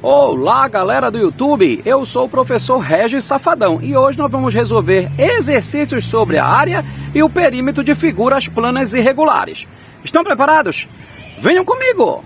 Olá, galera do YouTube! Eu sou o professor Regis Safadão e hoje nós vamos resolver exercícios sobre a área e o perímetro de figuras planas irregulares. Estão preparados? Venham comigo!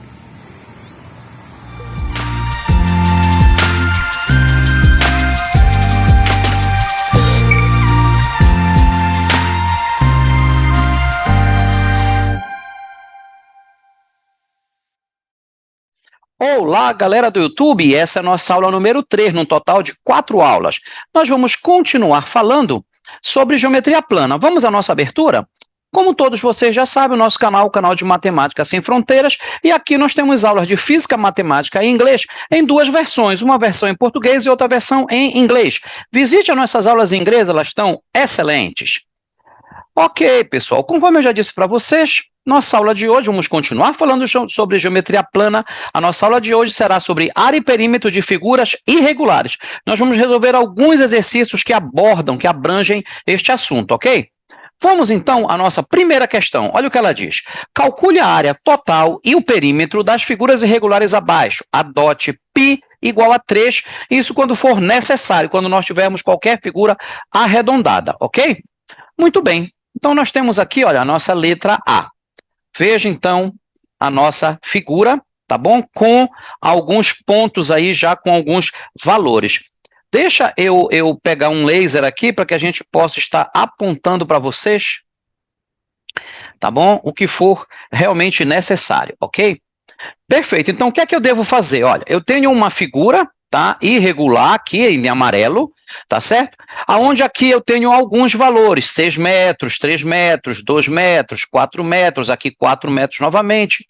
Olá, galera do YouTube! Essa é a nossa aula número 3, num total de 4 aulas. Nós vamos continuar falando sobre geometria plana. Vamos à nossa abertura? Como todos vocês já sabem, o nosso canal é o canal de Matemática Sem Fronteiras, e aqui nós temos aulas de Física, Matemática e Inglês em duas versões, uma versão em português e outra versão em inglês. Visite as nossas aulas em inglês, elas estão excelentes. Ok, pessoal, conforme eu já disse para vocês, nossa aula de hoje, vamos continuar falando sobre geometria plana. A nossa aula de hoje será sobre área e perímetro de figuras irregulares. Nós vamos resolver alguns exercícios que abordam, que abrangem este assunto, ok? Vamos, então, à nossa primeira questão. Olha o que ela diz. Calcule a área total e o perímetro das figuras irregulares abaixo. Adote π igual a 3, isso quando for necessário, quando nós tivermos qualquer figura arredondada, ok? Muito bem. Então, nós temos aqui, olha, a nossa letra A. Veja, então, a nossa figura, tá bom? Com alguns pontos aí, já com alguns valores. Deixa eu pegar um laser aqui para que a gente possa estar apontando para vocês, tá bom? O que for realmente necessário, ok? Perfeito. Então, o que é que eu devo fazer? Olha, eu tenho uma figura, tá, irregular aqui em amarelo, tá certo? Aonde aqui eu tenho alguns valores, 6 metros, 3 metros, 2 metros, 4 metros, aqui 4 metros novamente,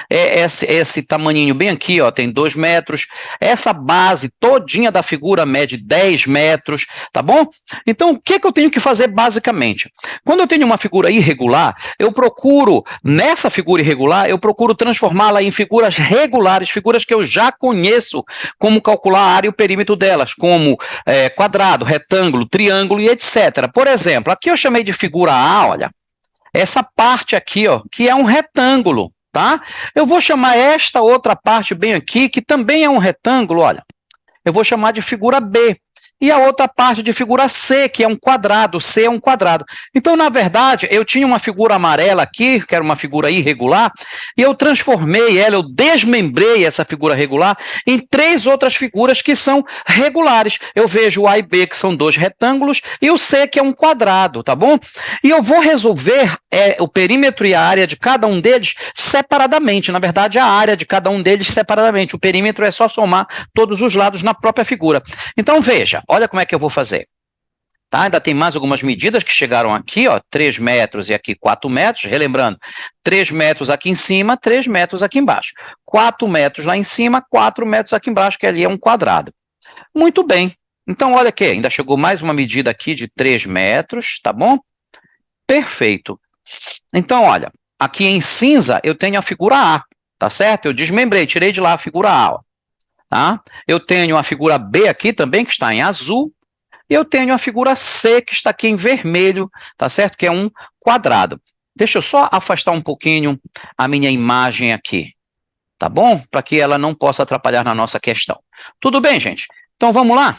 esse tamaninho bem aqui, ó, tem 2 metros, essa base todinha da figura mede 10 metros, tá bom? Então, o que que eu tenho que fazer basicamente? Quando eu tenho uma figura irregular, eu procuro, nessa figura irregular, eu procuro transformá-la em figuras regulares, figuras que eu já conheço, como calcular a área e o perímetro delas, como quadrado, retângulo, triângulo e etc. Por exemplo, aqui eu chamei de figura A, olha, essa parte aqui, ó, que é um retângulo, tá? Eu vou chamar esta outra parte bem aqui, que também é um retângulo, olha, eu vou chamar de figura B. E a outra parte de figura C, que é um quadrado, C é um quadrado. Então, na verdade, eu tinha uma figura amarela aqui, que era uma figura irregular, e eu transformei ela, eu desmembrei essa figura regular em 3 outras figuras que são regulares. Eu vejo o A e B, que são 2 retângulos, e o C, que é um quadrado, tá bom? E eu vou resolver o perímetro e a área de cada um deles separadamente. Na verdade, a área de cada um deles separadamente. O perímetro é só somar todos os lados na própria figura. Então, veja. Olha como é que eu vou fazer. Tá? Ainda tem mais algumas medidas que chegaram aqui, ó, 3 metros e aqui 4 metros. Relembrando, 3 metros aqui em cima, 3 metros aqui embaixo. 4 metros lá em cima, 4 metros aqui embaixo, que ali é um quadrado. Muito bem. Então, olha aqui, ainda chegou mais uma medida aqui de 3 metros, tá bom? Perfeito. Então, olha, aqui em cinza eu tenho a figura A, tá certo? Eu desmembrei, tirei de lá a figura A, ó. Tá? Eu tenho a figura B aqui também, que está em azul, e eu tenho a figura C, que está aqui em vermelho, tá certo? Que é um quadrado. Deixa eu só afastar um pouquinho a minha imagem aqui, tá bom? Para que ela não possa atrapalhar na nossa questão. Tudo bem, gente? Então, vamos lá?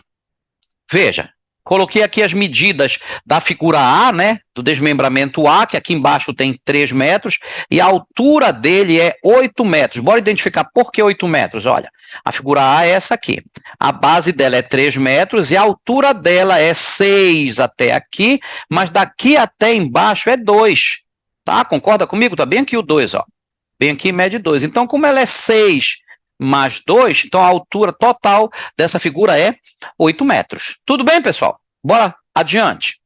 Veja. Coloquei aqui as medidas da figura A, né, do desmembramento A, que aqui embaixo tem 3 metros, e a altura dele é 8 metros. Bora identificar por que 8 metros. Olha, a figura A é essa aqui. A base dela é 3 metros e a altura dela é 6 até aqui, mas daqui até embaixo é 2. Tá? Concorda comigo? Tá bem aqui o 2, ó. Bem aqui mede 2. Então, como ela é 6 mais 2, então a altura total dessa figura é 8 metros. Tudo bem, pessoal? Bora adiante.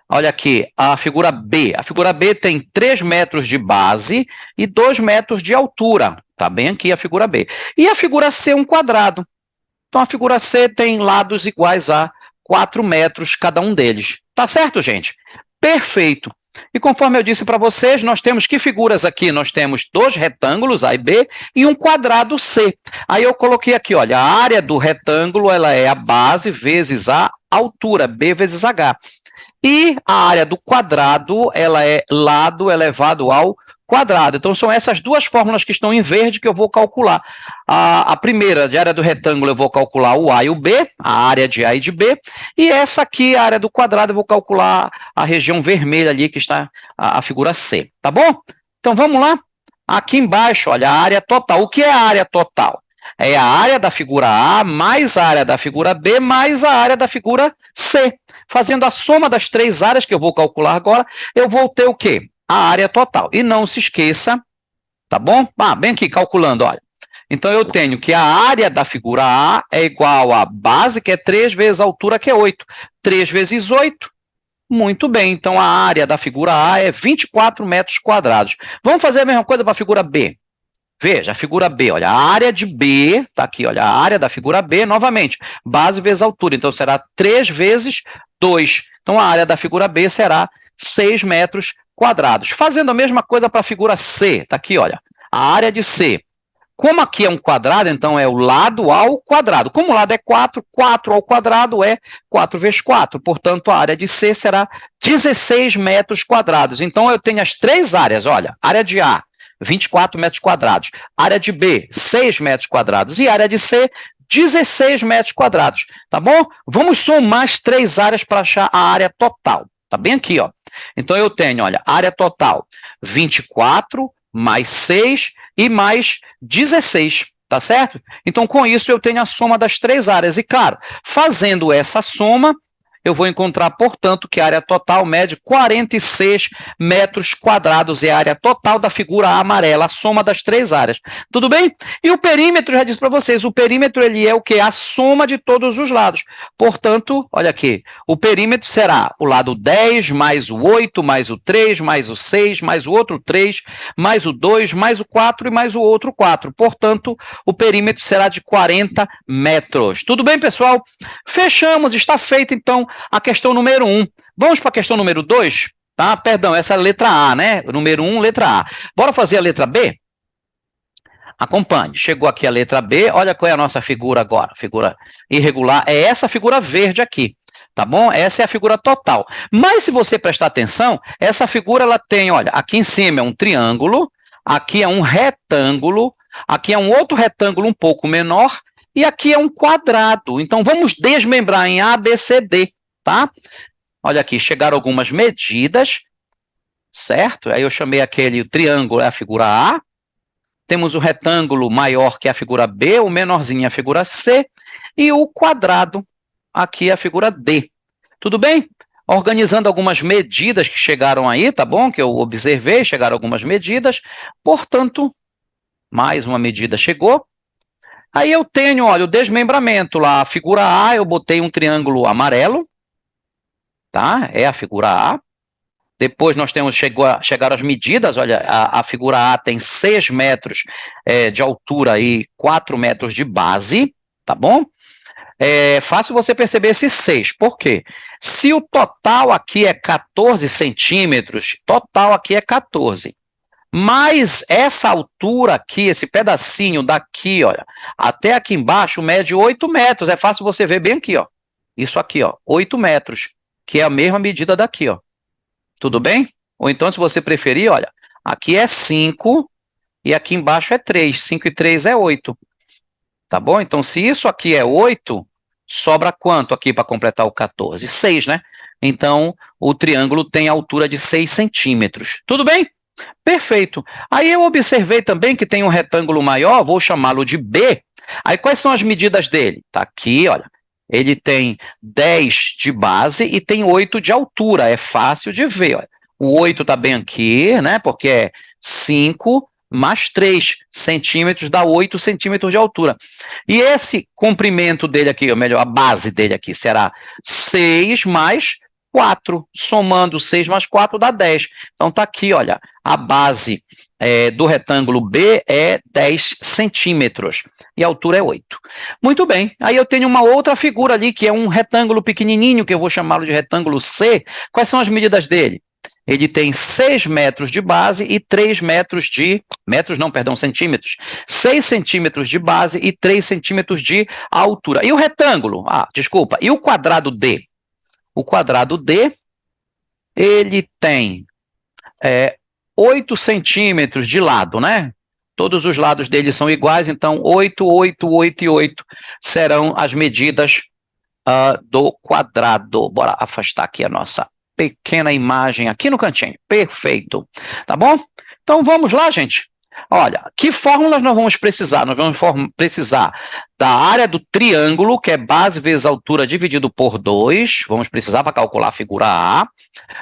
Olha aqui, a figura B. A figura B tem 3 metros de base e 2 metros de altura. Tá bem aqui a figura B. E a figura C é um quadrado. Então, a figura C tem lados iguais a 4 metros cada um deles. Tá certo, gente? Perfeito. E conforme eu disse para vocês, nós temos que figuras aqui? Nós temos 2 retângulos, A e B, e um quadrado C. Aí eu coloquei aqui, olha, a área do retângulo ela é a base vezes a altura, B vezes H. E a área do quadrado ela é lado elevado ao quadrado. Então, são essas duas fórmulas que estão em verde que eu vou calcular. A primeira, de área do retângulo, eu vou calcular o A e o B, a área de A e de B, e essa aqui, a área do quadrado, eu vou calcular a região vermelha ali, que está a figura C, tá bom? Então, vamos lá? Aqui embaixo, olha, a área total. O que é a área total? É a área da figura A mais a área da figura B mais a área da figura C. Fazendo a soma das três áreas que eu vou calcular agora, eu vou ter o quê? A área total. E não se esqueça, tá bom? Bem aqui, calculando, olha. Então, eu tenho que a área da figura A é igual à base, que é 3 vezes a altura, que é 8. 3 vezes 8, muito bem. Então, a área da figura A é 24 metros quadrados. Vamos fazer a mesma coisa para a figura B. Veja, a figura B, olha, a área de B, tá aqui, olha, a área da figura B, novamente, base vezes altura, então será 3 vezes 2. Então, a área da figura B será 6 metros quadrados. Fazendo a mesma coisa para a figura C, tá aqui, olha, a área de C. Como aqui é um quadrado, então é o lado ao quadrado. Como o lado é 4, 4 ao quadrado é 4 vezes 4. Portanto, a área de C será 16 metros quadrados. Então, eu tenho as três áreas, olha, área de A, 24 metros quadrados. Área de B, 6 metros quadrados. E área de C, 16 metros quadrados. Tá bom? Vamos somar as três áreas para achar a área total. Tá bem aqui, ó. Então, eu tenho, olha, área total 24 mais 6 e mais 16. Tá certo? Então, com isso, eu tenho a soma das três áreas. E, claro, fazendo essa soma, eu vou encontrar, portanto, que a área total mede 46 metros quadrados, é a área total da figura A amarela, a soma das três áreas. Tudo bem? E o perímetro, já disse para vocês, o perímetro ele é o quê? A soma de todos os lados. Portanto, olha aqui, o perímetro será o lado 10, mais o 8, mais o 3, mais o 6, mais o outro 3, mais o 2, mais o 4 e mais o outro 4. Portanto, o perímetro será de 40 metros. Tudo bem, pessoal? Fechamos, está feito, então, a questão número 1. Vamos para a questão número 2? Tá? Perdão, essa é a letra A, né? Número 1, letra A. Bora fazer a letra B? Acompanhe. Chegou aqui a letra B. Olha qual é a nossa figura agora. Figura irregular. É essa figura verde aqui. Tá bom? Essa é a figura total. Mas, se você prestar atenção, essa figura ela tem, olha, aqui em cima é um triângulo, aqui é um retângulo, aqui é um outro retângulo um pouco menor, e aqui é um quadrado. Então, vamos desmembrar em A, B, C, D, tá? Olha aqui, chegaram algumas medidas, certo? Aí eu chamei aquele triângulo, é a figura A. Temos o retângulo maior, que é a figura B, o menorzinho é a figura C, e o quadrado, aqui é a figura D. Tudo bem? Organizando algumas medidas que chegaram aí, tá bom? Que eu observei, chegaram algumas medidas. Portanto, mais uma medida chegou. Aí eu tenho, olha, o desmembramento lá, a figura A, eu botei um triângulo amarelo, tá? É a figura A. Depois nós temos, chegaram as medidas, olha, a figura A tem 6 metros de altura e 4 metros de base, tá bom? É fácil você perceber esses 6, por quê? Se o total aqui é 14 centímetros, total aqui é 14. Mas essa altura aqui, esse pedacinho daqui, olha, até aqui embaixo, mede 8 metros. É fácil você ver bem aqui, ó. Isso aqui, ó, 8 metros, que é a mesma medida daqui, ó. Tudo bem? Ou então, se você preferir, olha, aqui é 5 e aqui embaixo é 3. 5 e 3 é 8. Tá bom? Então, se isso aqui é 8, sobra quanto aqui para completar o 14? 6, né? Então, o triângulo tem altura de 6 centímetros. Tudo bem? Perfeito. Aí eu observei também que tem um retângulo maior, vou chamá-lo de B. Aí quais são as medidas dele? Está aqui, olha. Ele tem 10 de base e tem 8 de altura. É fácil de ver, olha. O 8 está bem aqui, né? Porque é 5 mais 3 centímetros dá 8 centímetros de altura. E esse comprimento dele aqui, ou melhor, a base dele aqui, será 6 mais 4, somando 6 mais 4 dá 10. Então, está aqui, olha, a base do retângulo B é 10 centímetros e a altura é 8. Muito bem, aí eu tenho uma outra figura ali, que é um retângulo pequenininho, que eu vou chamá-lo de retângulo C. Quais são as medidas dele? Ele tem 6 metros de base e 3 metros de... centímetros. 6 centímetros de base e 3 centímetros de altura. E o retângulo? Desculpa. E o quadrado D? O quadrado D, ele tem 8 centímetros de lado, né? Todos os lados dele são iguais, então 8, 8, 8 e 8 serão as medidas do quadrado. Bora afastar aqui a nossa pequena imagem aqui no cantinho. Perfeito. Tá bom? Então vamos lá, gente. Olha, que fórmulas nós vamos precisar? Nós vamos precisar da área do triângulo, que é base vezes altura dividido por 2. Vamos precisar para calcular a figura A.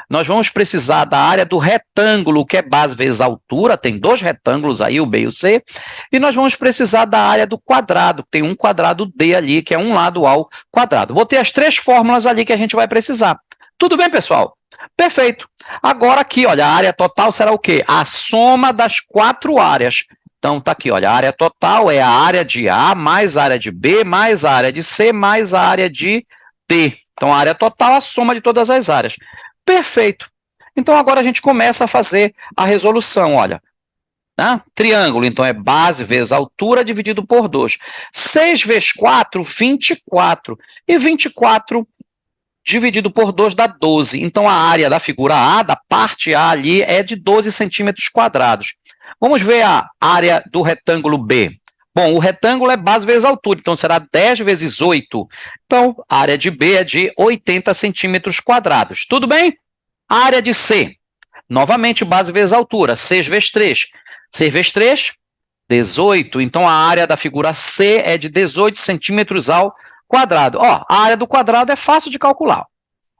Nós vamos precisar da área do retângulo, que é base vezes altura. Tem dois retângulos aí, o B e o C. E nós vamos precisar da área do quadrado. Tem um quadrado D ali, que é um lado ao quadrado. Vou ter as três fórmulas ali que a gente vai precisar. Tudo bem, pessoal? Perfeito. Agora aqui, olha, a área total será o quê? A soma das quatro áreas. Então, tá aqui, olha, a área total é a área de A mais a área de B, mais a área de C, mais a área de D. Então, a área total é a soma de todas as áreas. Perfeito. Então, agora a gente começa a fazer a resolução, olha. Né? Triângulo, então, é base vezes altura dividido por 2. 6 vezes 4, 24. E 24 dividido por 2 dá 12. Então, a área da figura A, da parte A ali, é de 12 centímetros quadrados. Vamos ver a área do retângulo B. Bom, o retângulo é base vezes altura, então será 10 vezes 8. Então, a área de B é de 80 centímetros quadrados. Tudo bem? A área de C, novamente base vezes altura, 6 vezes 3. 6 vezes 3, 18. Então, a área da figura C é de 18 centímetros ao quadrado. Ó, a área do quadrado é fácil de calcular.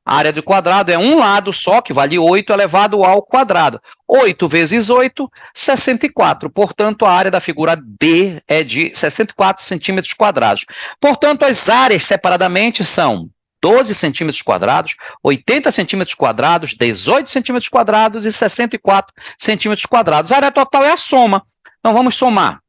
A área do quadrado é um lado só, que vale 8 elevado ao quadrado. 8 vezes 8, 64. Portanto, a área da figura D é de 64 centímetros quadrados. Portanto, as áreas separadamente são 12 centímetros quadrados, 80 centímetros quadrados, 18 centímetros quadrados e 64 centímetros quadrados. A área total é a soma. Então, vamos somar.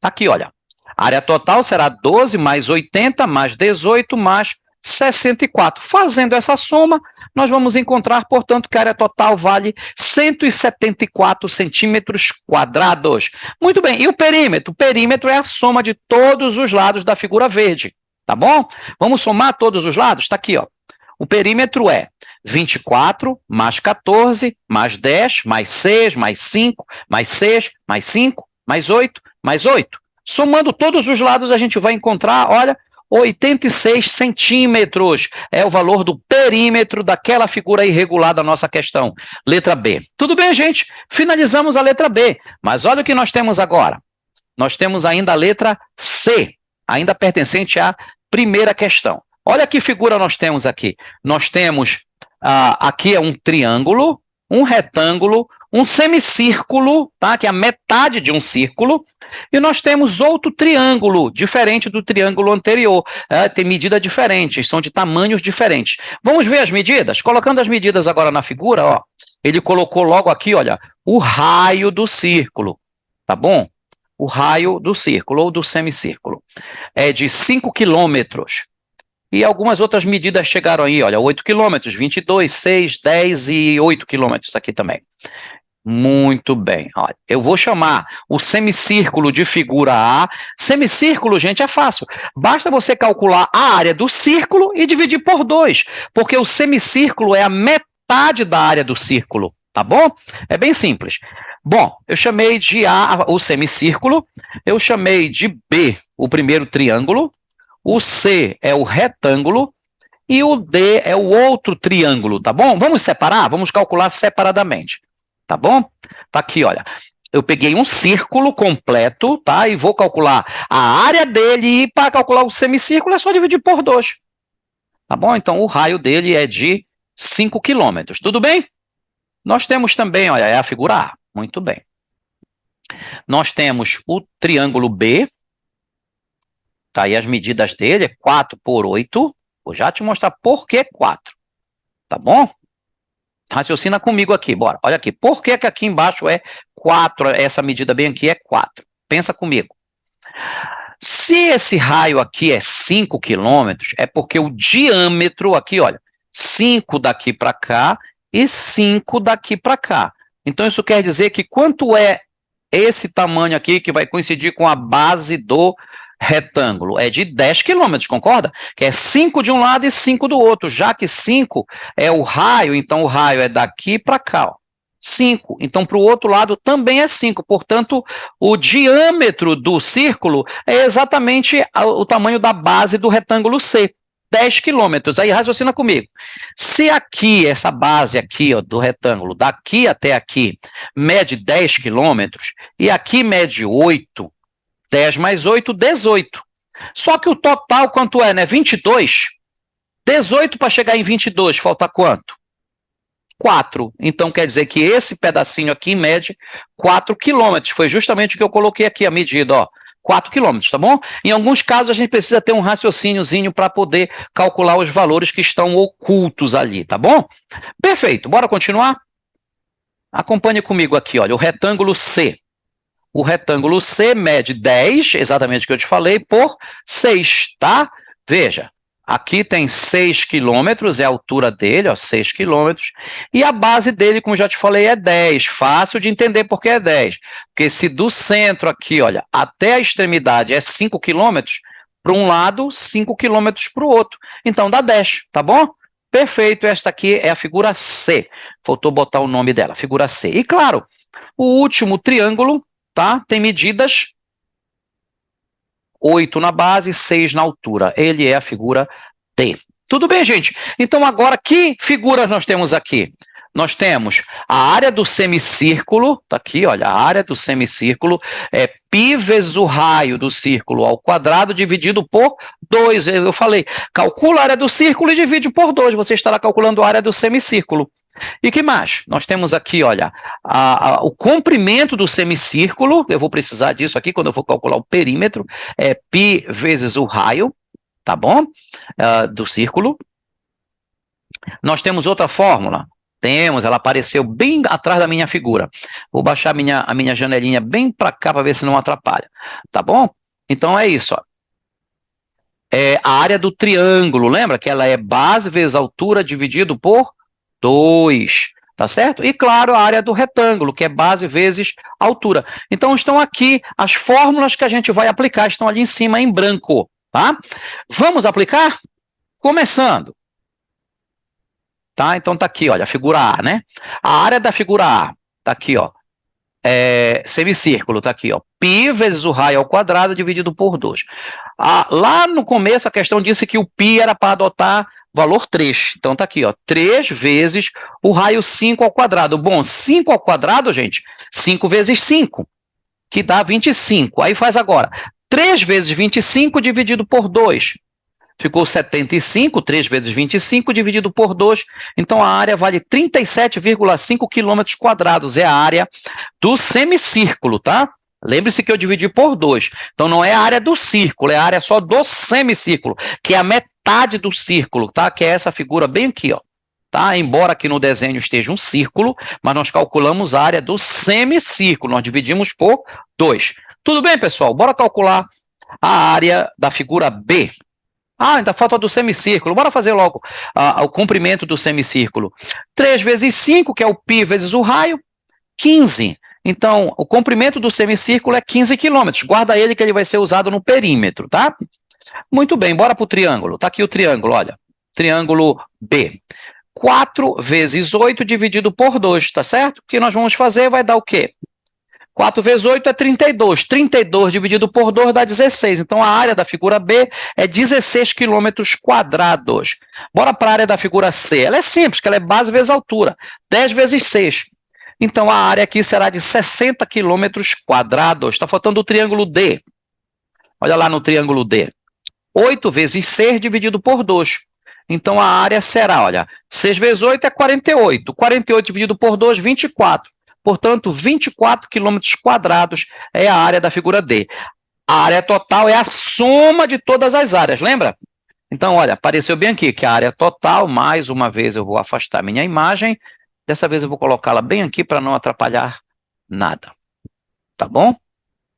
Aqui, olha. A área total será 12 mais 80 mais 18 mais 64. Fazendo essa soma, nós vamos encontrar, portanto, que a área total vale 174 centímetros quadrados. Muito bem, e o perímetro? O perímetro é a soma de todos os lados da figura verde, tá bom? Vamos somar todos os lados? Está aqui, ó. O perímetro é 24 mais 14 mais 10 mais 6 mais 5 mais 6 mais 5 mais 8 mais 8. Somando todos os lados, a gente vai encontrar, olha, 86 centímetros é o valor do perímetro daquela figura irregular da nossa questão. Letra B. Tudo bem, gente? Finalizamos a letra B. Mas olha o que nós temos agora. Nós temos ainda a letra C, ainda pertencente à primeira questão. Olha que figura nós temos aqui. Nós temos, aqui é um triângulo, um retângulo, um semicírculo, tá? Que é a metade de um círculo, e nós temos outro triângulo, diferente do triângulo anterior, tem medidas diferentes, são de tamanhos diferentes. Vamos ver as medidas? Colocando as medidas agora na figura, ó, ele colocou logo aqui, olha, o raio do círculo, tá bom? O raio do círculo ou do semicírculo é de 5 quilômetros. E algumas outras medidas chegaram aí, olha, 8 quilômetros, 22, 6, 10 e 8 quilômetros aqui também. Muito bem. Olha, eu vou chamar o semicírculo de figura A. Semicírculo, gente, é fácil. Basta você calcular a área do círculo e dividir por 2, porque o semicírculo é a metade da área do círculo, tá bom? É bem simples. Bom, eu chamei de A o semicírculo, eu chamei de B o primeiro triângulo, o C é o retângulo e o D é o outro triângulo, tá bom? Vamos separar? Vamos calcular separadamente. Tá bom? Tá aqui, olha. Eu peguei um círculo completo, tá? E vou calcular a área dele, e para calcular o semicírculo é só dividir por 2. Tá bom? Então, o raio dele é de 5 quilômetros. Tudo bem? Nós temos também, olha, é a figura A. Muito bem. Nós temos o triângulo B. Tá aí as medidas dele, é 4 por 8. Vou já te mostrar por que 4. Tá bom? Raciocina comigo aqui, bora. Olha aqui, por que aqui embaixo é 4, essa medida bem aqui é 4? Pensa comigo. Se esse raio aqui é 5 quilômetros, é porque o diâmetro aqui, olha, 5 daqui para cá e 5 daqui para cá. Então, isso quer dizer que quanto é esse tamanho aqui que vai coincidir com a base do retângulo? É de 10 quilômetros, concorda? Que é 5 de um lado e 5 do outro, já que 5 é o raio, então o raio é daqui para cá, ó. 5. Então, para o outro lado também é 5. Portanto, o diâmetro do círculo é exatamente o tamanho da base do retângulo C, 10 quilômetros. Aí, raciocina comigo. Se aqui, essa base aqui ó, do retângulo, daqui até aqui, mede 10 quilômetros, e aqui mede 8, 10 mais 8, 18. Só que o total quanto é, né? 22. 18 para chegar em 22, falta quanto? 4. Então, quer dizer que esse pedacinho aqui mede 4 quilômetros. Foi justamente o que eu coloquei aqui, a medida, ó. 4 quilômetros, tá bom? Em alguns casos, a gente precisa ter um raciocíniozinho para poder calcular os valores que estão ocultos ali, tá bom? Perfeito. Bora continuar? Acompanhe comigo aqui, olha, o retângulo C. O retângulo C mede 10, exatamente o que eu te falei, por 6, tá? Veja. Aqui tem 6 quilômetros, é a altura dele, ó, 6 quilômetros, e a base dele, como já te falei, é 10. Fácil de entender porque é 10. Porque se do centro aqui, olha, até a extremidade é 5 quilômetros, para um lado, 5 quilômetros para o outro. Então, dá 10, tá bom? Perfeito, esta aqui é a figura C. Faltou botar o nome dela, figura C. E, claro, o último triângulo, tá? Tem medidas 8 na base, 6 na altura. Ele é a figura D. Tudo bem, gente? Então, agora, que figuras nós temos aqui? Nós temos a área do semicírculo, tá aqui, olha, a área do semicírculo é π vezes o raio do círculo ao quadrado dividido por 2. Eu falei, calcula a área do círculo e divide por 2. Você estará calculando a área do semicírculo. E que mais? Nós temos aqui, olha, o comprimento do semicírculo, eu vou precisar disso aqui quando eu for calcular o perímetro, é π vezes o raio, tá bom? Do círculo. Nós temos outra fórmula? Temos, ela apareceu bem atrás da minha figura. Vou baixar a minha janelinha bem para cá para ver se não atrapalha, tá bom? Então é isso, ó. É a área do triângulo, lembra que ela é base vezes altura dividido por 2, tá certo? E, claro, a área do retângulo, que é base vezes altura. Então, estão aqui as fórmulas que a gente vai aplicar, estão ali em cima em branco, tá? Vamos aplicar? Começando. Tá? Então, tá aqui, olha, a figura A, né? A área da figura A, tá aqui, ó. Semicírculo, tá aqui, ó. Π vezes o raio ao quadrado dividido por 2. Lá no começo, a questão disse que o π era para adotar valor 3. Então, tá aqui, ó, 3 vezes o raio 5 ao quadrado. Bom, 5 ao quadrado, gente, 5 vezes 5, que dá 25. Aí faz agora, 3 vezes 25 dividido por 2. Ficou 75, 3 vezes 25 dividido por 2. Então, a área vale 37,5 quilômetros quadrados. É a área do semicírculo, tá? Lembre-se que eu dividi por 2. Então, não é a área do círculo, é a área só do semicírculo, que é a metade do círculo, tá? Que é essa figura bem aqui, ó. Tá? Embora aqui no desenho esteja um círculo, mas nós calculamos a área do semicírculo, nós dividimos por 2. Tudo bem, pessoal? Bora calcular a área da figura B. Ainda falta do semicírculo. Bora fazer logo o comprimento do semicírculo. 3 vezes 5, que é o π vezes o raio, 15. Então, o comprimento do semicírculo é 15 quilômetros. Guarda ele que ele vai ser usado no perímetro, tá? Muito bem, bora para o triângulo. Tá aqui o triângulo, olha. Triângulo B. 4 vezes 8 dividido por 2, tá certo? O que nós vamos fazer vai dar o quê? 4 vezes 8 é 32. 32 dividido por 2 dá 16. Então, a área da figura B é 16 quilômetros quadrados. Bora para a área da figura C. Ela é simples, que ela é base vezes altura. 10 vezes 6. Então, a área aqui será de 60 quilômetros quadrados. Está faltando o triângulo D. Olha lá no triângulo D. 8 vezes 6 dividido por 2. Então, a área será, olha, 6 vezes 8 é 48. 48 dividido por 2, 24. Portanto, 24 quilômetros quadrados é a área da figura D. A área total é a soma de todas as áreas, lembra? Então, olha, apareceu bem aqui que a área total, mais uma vez eu vou afastar minha imagem, dessa vez eu vou colocá-la bem aqui para não atrapalhar nada, tá bom?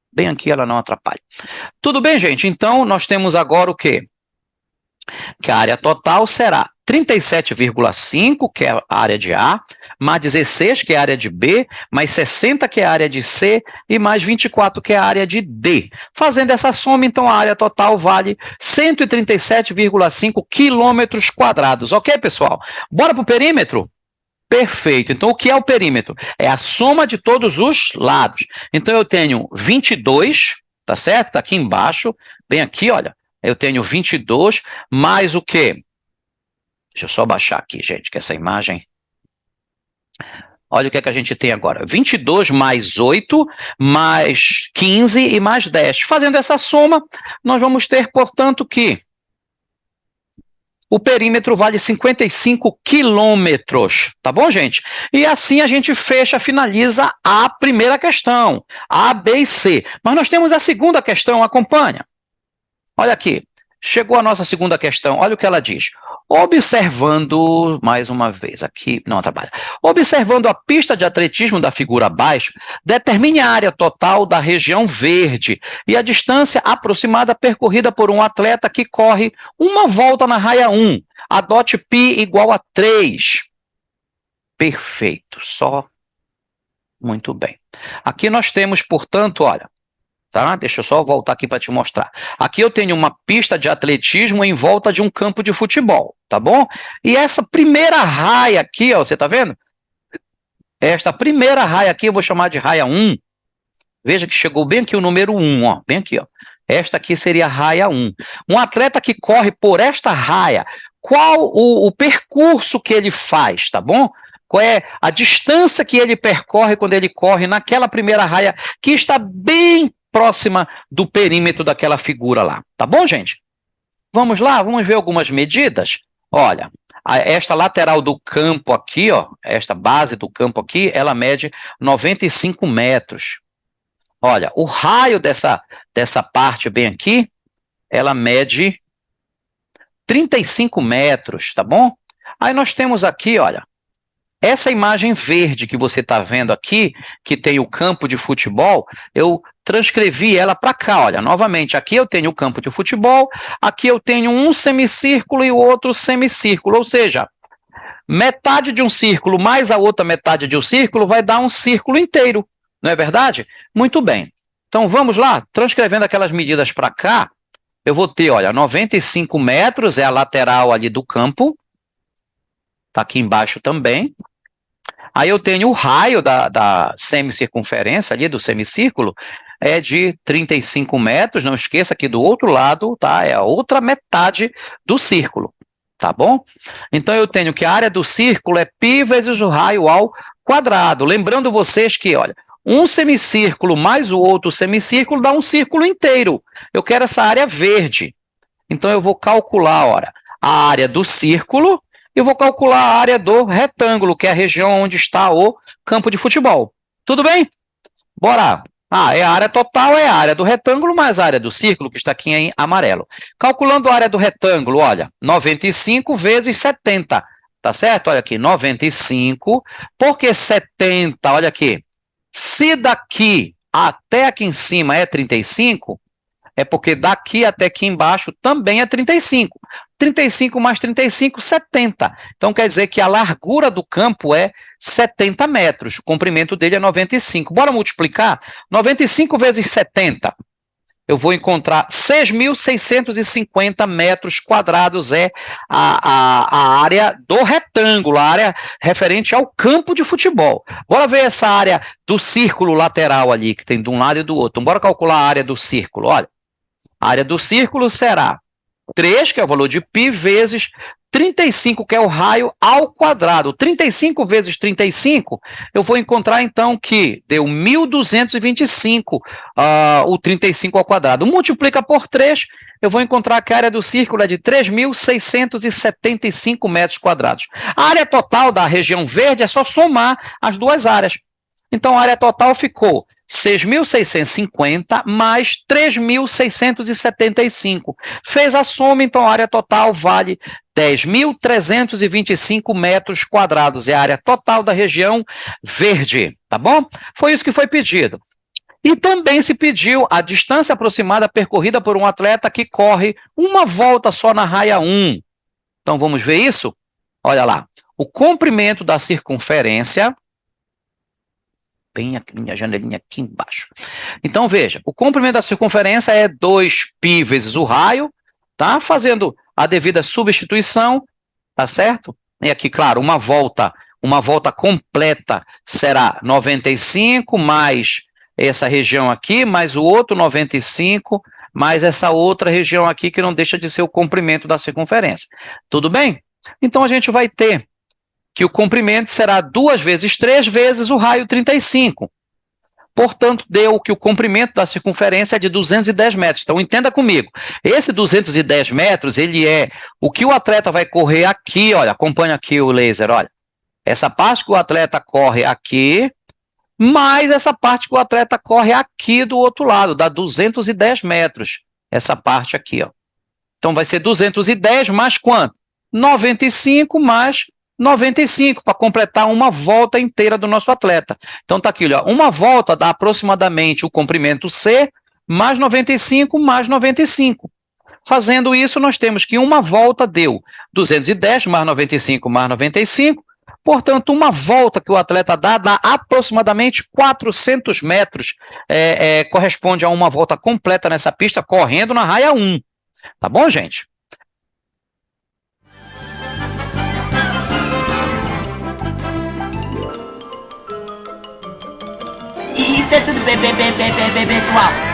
Bem aqui ela não atrapalha. Tudo bem, gente? Então, nós temos agora o quê? Que a área total será 37,5, que é a área de A, mais 16, que é a área de B, mais 60, que é a área de C, e mais 24, que é a área de D. Fazendo essa soma, então, a área total vale 137,5 quilômetros quadrados. Ok, pessoal? Bora para o perímetro? Perfeito. Então, o que é o perímetro? É a soma de todos os lados. Então, eu tenho 22, tá certo? Está aqui embaixo, bem aqui, olha. Eu tenho 22 mais o quê? Deixa eu só baixar aqui, gente, que essa imagem... Olha o que é que a gente tem agora. 22 mais 8, mais 15 e mais 10. Fazendo essa soma, nós vamos ter, portanto, que o perímetro vale 55 quilômetros, tá bom, gente? E assim a gente fecha, finaliza a primeira questão, A, B e C. Mas nós temos a segunda questão, acompanha. Olha aqui, chegou a nossa segunda questão, olha o que ela diz. Observando, mais uma vez aqui, não trabalha. Observando a pista de atletismo da figura abaixo, determine a área total da região verde e a distância aproximada percorrida por um atleta que corre uma volta na raia 1. Adote π igual a 3. Perfeito, só muito bem. Aqui nós temos, portanto, olha, tá? Deixa eu só voltar aqui para te mostrar. Aqui eu tenho uma pista de atletismo em volta de um campo de futebol, tá bom? E essa primeira raia aqui, ó, você tá vendo? Esta primeira raia aqui eu vou chamar de raia 1. Veja que chegou bem aqui o número 1, ó, bem aqui, ó. Esta aqui seria a raia 1. Um atleta que corre por esta raia, qual o percurso que ele faz, tá bom? Qual é a distância que ele percorre quando ele corre naquela primeira raia que está bem próxima do perímetro daquela figura lá. Tá bom, gente? Vamos lá, vamos ver algumas medidas. Olha, esta lateral do campo aqui, ó, esta base do campo aqui, ela mede 95 metros. Olha, o raio dessa parte bem aqui, ela mede 35 metros, tá bom? Aí nós temos aqui, olha, essa imagem verde que você está vendo aqui, que tem o campo de futebol, eu transcrevi ela para cá, olha, novamente, aqui eu tenho o campo de futebol, aqui eu tenho um semicírculo e o outro semicírculo, ou seja, metade de um círculo mais a outra metade de um círculo vai dar um círculo inteiro, não é verdade? Muito bem. Então, vamos lá, transcrevendo aquelas medidas para cá, eu vou ter, olha, 95 metros é a lateral ali do campo, está aqui embaixo também. Aí eu tenho o raio da semicircunferência ali, do semicírculo, é de 35 metros, não esqueça que do outro lado, tá, é a outra metade do círculo, tá bom? Então eu tenho que a área do círculo é π vezes o raio ao quadrado. Lembrando vocês que, olha, um semicírculo mais o outro semicírculo dá um círculo inteiro. Eu quero essa área verde. Então eu vou calcular, olha, a área do círculo, eu vou calcular a área do retângulo, que é a região onde está o campo de futebol. Tudo bem? Bora! É a área total, é a área do retângulo, mais a área do círculo, que está aqui em amarelo. Calculando a área do retângulo, olha, 95 vezes 70, tá certo? Olha aqui, 95, por que 70? Olha aqui, se daqui até aqui em cima é 35, é porque daqui até aqui embaixo também é 35. 35 mais 35, 70. Então, quer dizer que a largura do campo é 70 metros. O comprimento dele é 95. Bora multiplicar? 95 vezes 70. Eu vou encontrar 6.650 metros quadrados é a área do retângulo, a área referente ao campo de futebol. Bora ver essa área do círculo lateral ali, que tem de um lado e do outro. Então, bora calcular a área do círculo. Olha, a área do círculo será 3, que é o valor de π, vezes 35, que é o raio ao quadrado. 35 vezes 35, eu vou encontrar, então, que deu 1.225, o 35 ao quadrado. Multiplica por 3, eu vou encontrar que a área do círculo é de 3.675 metros quadrados. A área total da região verde é só somar as duas áreas. Então, a área total ficou 6.650 mais 3.675. Fez a soma, então a área total vale 10.325 metros quadrados. É a área total da região verde, tá bom? Foi isso que foi pedido. E também se pediu a distância aproximada percorrida por um atleta que corre uma volta só na raia 1. Então, vamos ver isso? Olha lá. O comprimento da circunferência... bem a minha janelinha aqui embaixo. Então, veja, o comprimento da circunferência é 2π vezes o raio, tá? Fazendo a devida substituição, tá certo? E aqui, claro, uma volta uma volta completa será 95 mais essa região aqui, mais o outro 95, mais essa outra região aqui, que não deixa de ser o comprimento da circunferência. Tudo bem? Então, a gente vai ter que o comprimento será 2 vezes 3 vezes o raio 35. Portanto, deu que o comprimento da circunferência é de 210 metros. Então, entenda comigo. Esse 210 metros, ele é o que o atleta vai correr aqui, olha, acompanha aqui o laser, olha. Essa parte que o atleta corre aqui, mais essa parte que o atleta corre aqui do outro lado, dá 210 metros. Essa parte aqui, ó. Então, vai ser 210 mais quanto? 95 mais 95, para completar uma volta inteira do nosso atleta. Então, está aqui, ó, uma volta dá aproximadamente o comprimento C, mais 95, mais 95. Fazendo isso, nós temos que uma volta deu 210 mais 95 mais 95, portanto, uma volta que o atleta dá aproximadamente 400 metros, corresponde a uma volta completa nessa pista, correndo na raia 1. Tá bom, gente? Isso é tudo, pessoal.